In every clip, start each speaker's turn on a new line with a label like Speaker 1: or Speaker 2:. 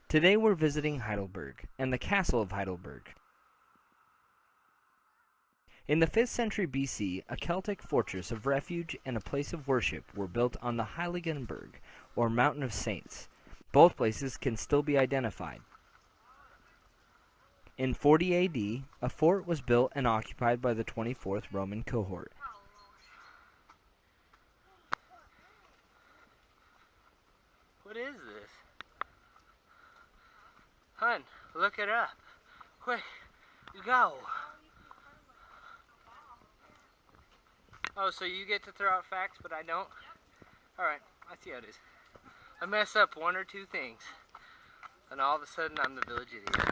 Speaker 1: Today we're visiting Heidelberg and the Castle of Heidelberg. In the 5th century BC, a Celtic fortress of refuge and a place of worship were built on the Heiligenberg, or Mountain of Saints. Both places can still be identified. In 40 AD, a fort was built and occupied by the 24th Roman cohort.
Speaker 2: What is this? Hun, look it up. Quick, go. Oh, so you get to throw out facts, but I don't? Alright, I see how it is. I mess up one or two things, and all of a sudden I'm the village idiot.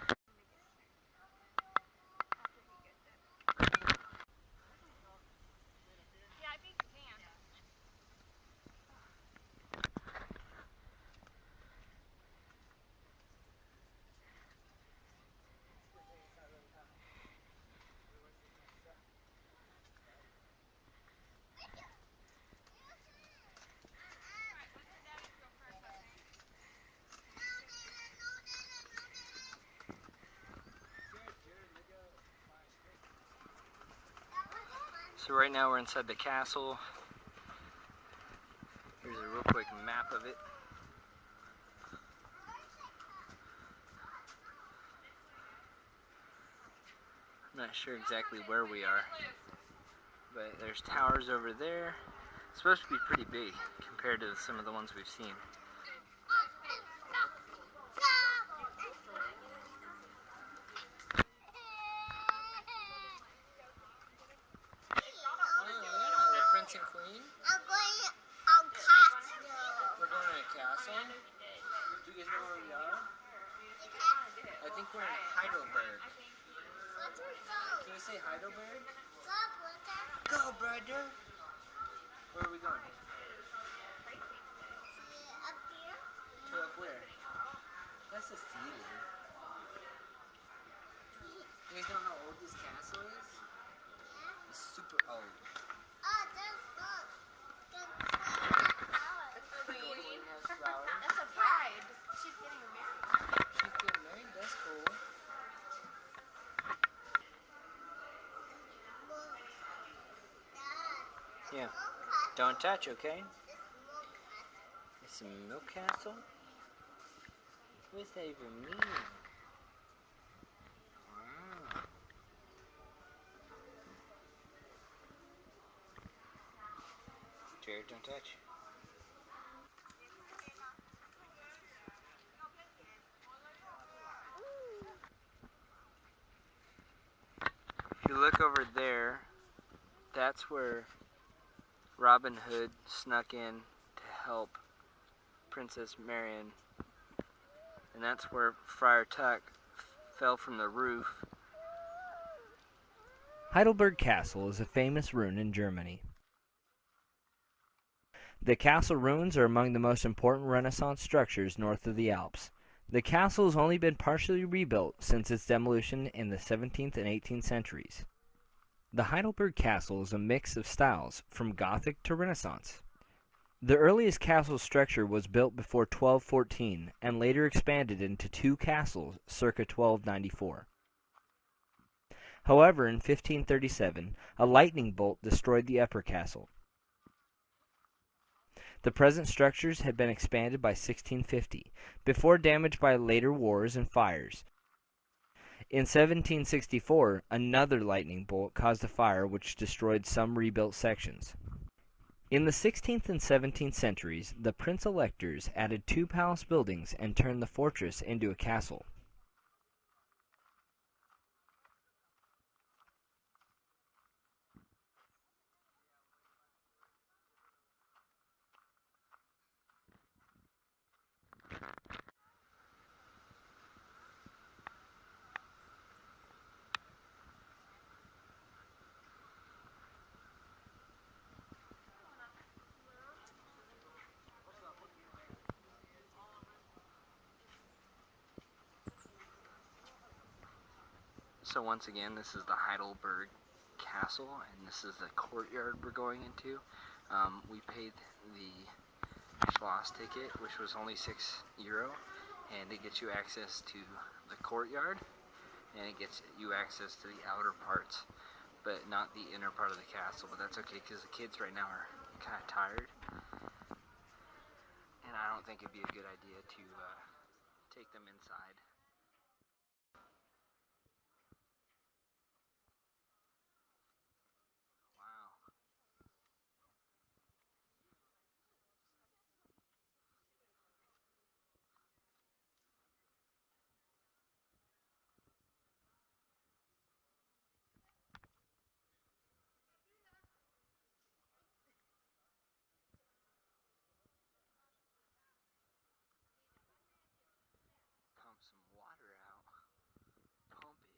Speaker 2: So right now we're inside the castle. Here's a real quick map of it. I'm not sure exactly where we are, but there's towers over there. It's supposed to be pretty big compared to some of the ones we've seen. Prince and Queen? I'm going on castle. We're going to a castle? Do you guys know where we are? I think we're in Heidelberg. Can you say Heidelberg? Go, brother. Where are we going? Up here. To up where? That's the ceiling. You guys know how old this castle is? Yeah. It's super old. Oh, that's good. Queen has flowers.
Speaker 3: That's a bride. She's getting married.
Speaker 2: She's getting married? That's cool. Yeah. Don't touch, okay? It's a milk castle? What does that even mean? Wow. Jared, don't touch. If you look over there, that's where Robin Hood snuck in to help Princess Marian. And that's where Friar Tuck fell from the roof.
Speaker 1: Heidelberg Castle is a famous ruin in Germany. The castle ruins are among the most important Renaissance structures north of the Alps. The castle has only been partially rebuilt since its demolition in the 17th and 18th centuries. The Heidelberg Castle is a mix of styles, from Gothic to Renaissance. The earliest castle structure was built before 1214 and later expanded into two castles circa 1294. However, in 1537, a lightning bolt destroyed the upper castle. The present structures had been expanded by 1650, before damaged by later wars and fires. In 1764, another lightning bolt caused a fire which destroyed some rebuilt sections. In the 16th and 17th centuries, the prince-electors added two palace buildings and turned the fortress into a castle.
Speaker 2: So once again, this is the Heidelberg Castle, and this is the courtyard we're going into. We paid the Schloss ticket, which was only €6, and it gets you access to the courtyard, and it gets you access to the outer parts, but not the inner part of the castle. But that's okay, because the kids right now are kind of tired, and I don't think it'd be a good idea to take them inside. Wow. Pump some water out. Pump it.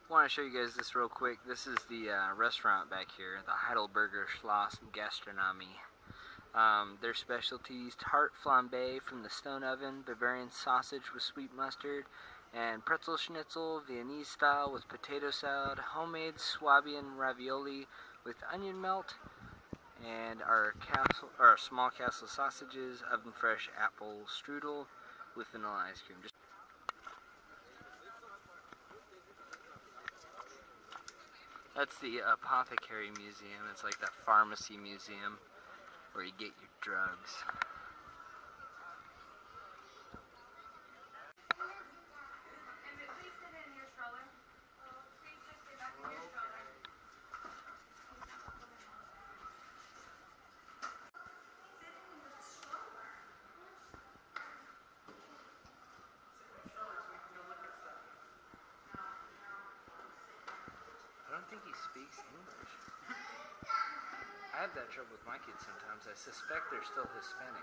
Speaker 2: I want to show you guys this real quick. This is the restaurant back here, the Heidelberger Schloss Gastronomie. Their specialties: tart flambe from the stone oven, Bavarian sausage with sweet mustard, and pretzel schnitzel, Viennese style with potato salad, homemade Swabian ravioli with onion melt, and our small castle sausages, oven fresh apple strudel with vanilla ice cream. That's the apothecary museum. It's like that pharmacy museum where you get your drugs. I don't think he speaks English. I have that trouble with my kids sometimes. I suspect they're still Hispanic.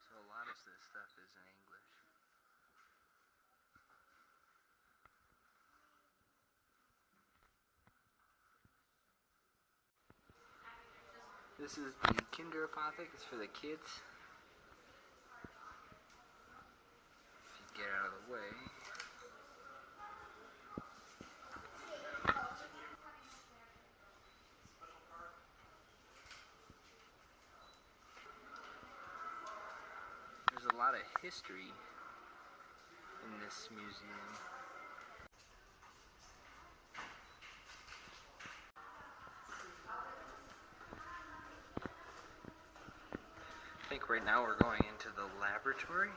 Speaker 2: So a lot of this stuff is in English. This is the Kinder Apothec. It's for the kids. If you get out of the way. There's a lot of history in this museum. I think right now we're going into the laboratory.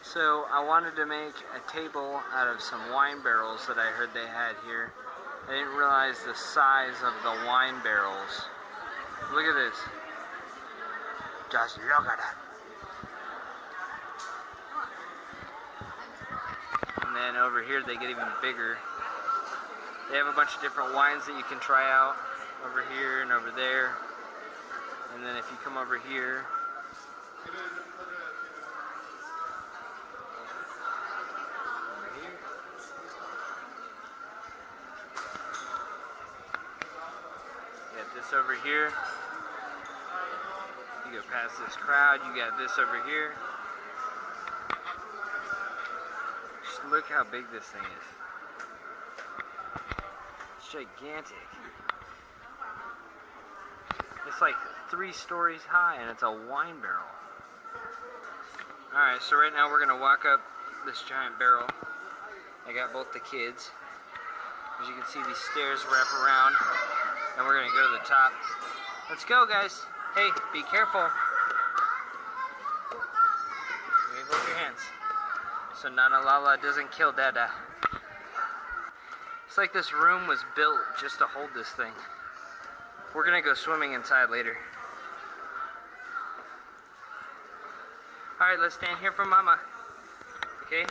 Speaker 2: So I wanted to make a table out of some wine barrels that I heard they had here. I didn't realize the size of the wine barrels. Look at this. Just look at that. And then over here they get even bigger. They have a bunch of different wines that you can try out over here and over there. And then if you come over here, this over here. You go past this crowd, you got this over here. Just look how big this thing is. It's gigantic. It's like 3 stories high and it's a wine barrel. Alright, so right now we're gonna walk up this giant barrel. I got both the kids. As you can see, these stairs wrap around. And we're gonna go to the top. Let's go, guys. Hey, be careful. Wave over your hands. So Nana Lala doesn't kill Dada. It's like this room was built just to hold this thing. We're gonna go swimming inside later. Alright, let's stand here for Mama. Okay?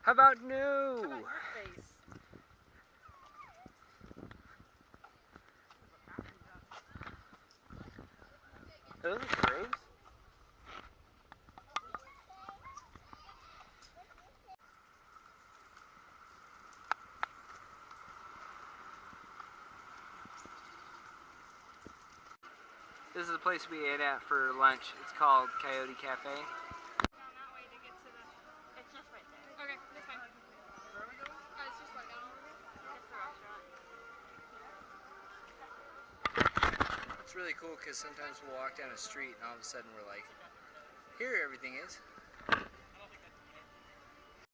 Speaker 2: How about new?
Speaker 3: How about your face?
Speaker 2: Are those graves? This is the place we ate at for lunch. It's called Coyote Cafe.
Speaker 3: Down that way to get to the... It's just right there. Okay, that's fine. Where are we going? It's just right down over there. That's the restaurant.
Speaker 2: It's really cool because sometimes we'll walk down a street and all of a sudden we're like, here everything is.